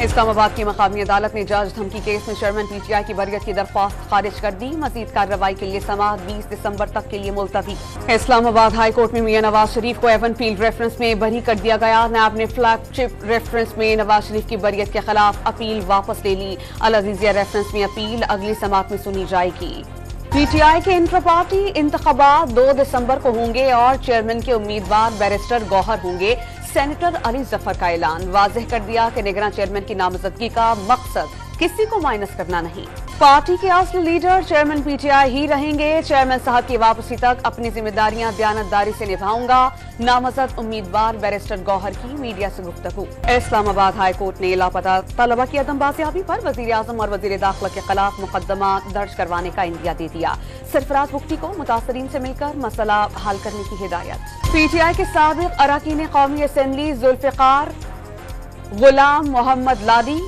اسلام آباد کی مقامی عدالت نے جج دھمکی کیس میں چیئرمین پی ٹی آئی کی بریت کی درخواست خارج کر دی. مزید کارروائی کے لیے سماعت 20 دسمبر تک کے لیے ملتوی. اسلام آباد ہائی کورٹ میں میاں نواز شریف کو ایون فیلڈ ریفرنس میں بری کر دیا گیا. نیب نے فلیگ شپ ریفرنس میں نواز شریف کی بریت کے خلاف اپیل واپس لے لی. العزیزیہ ریفرنس میں اپیل اگلی سماعت میں سنی جائے گی. پی ٹی آئی کے انٹر پارٹی انتخابات 2 دسمبر کو ہوں گے اور چیئرمین کے امیدوار بیرسٹر گوہر ہوں گے. سینیٹر علی ظفر کا اعلان. واضح کر دیا کہ نگراں چیئرمین کی نامزدگی کا مقصد کسی کو مائنس کرنا نہیں. پارٹی کے اصل leader chairman P T I ہی رہیں گے. چیئرمین صاحب کی واپسی تک اپنی ذمہ داریاں دیانتداری سے نبھاؤں گا. نامزد امیدوار بیرسٹر گوہر کی میڈیا سے گفتگو. اسلام آباد ہائی کورٹ نے لاپتہ طلبہ کی عدم بازیابی پر وزیر اعظم اور وزیر داخلہ کے خلاف مقدمہ درج کروانے کا عندیہ دے دیا. سرفراز بگٹی کو متاثرین سے مل کر مسئلہ حل کرنے کی ہدایت. پی ٹی آئی کے سابق اراکین قومی اسمبلی ذوالفقار غلام محمد لادی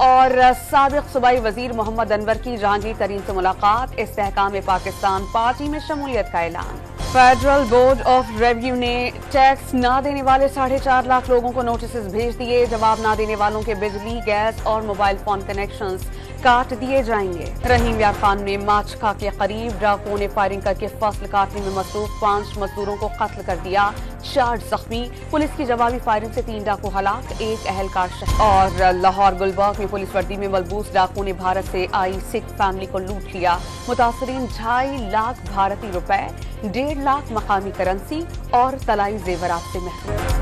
اور سابق صوبائی وزیر محمد انور کی جہانگیر ترین سے ملاقات. استحکام پاکستان پارٹی میں شمولیت کا اعلان. فیڈرل بورڈ آف ریونیو نے ٹیکس نہ دینے والے 4.5 لاکھ لوگوں کو نوٹسز بھیج دیے. جواب نہ دینے والوں کے بجلی، گیس اور موبائل فون کنیکشنز کاٹ دیے جائیں گے. رحیم یار خان میں ماچکھا کے قریب ڈاکوؤں نے فائرنگ کر کے فصل کاٹنے میں مصروف 5 مزدوروں کو قتل کر دیا. 4 زخمی. پولیس کی جوابی فائرنگ سے 3 ڈاکو ہلاک، 1 اہلکار شہید. اور لاہور گلبرگ میں پولیس وردی میں ملبوس ڈاکو نے بھارت سے آئی سکھ فیملی کو لوٹ لیا. متاثرین 2.5 لاکھ بھارتی روپے، 1.5 لاکھ مقامی کرنسی اور طلائی زیورات سے محروم.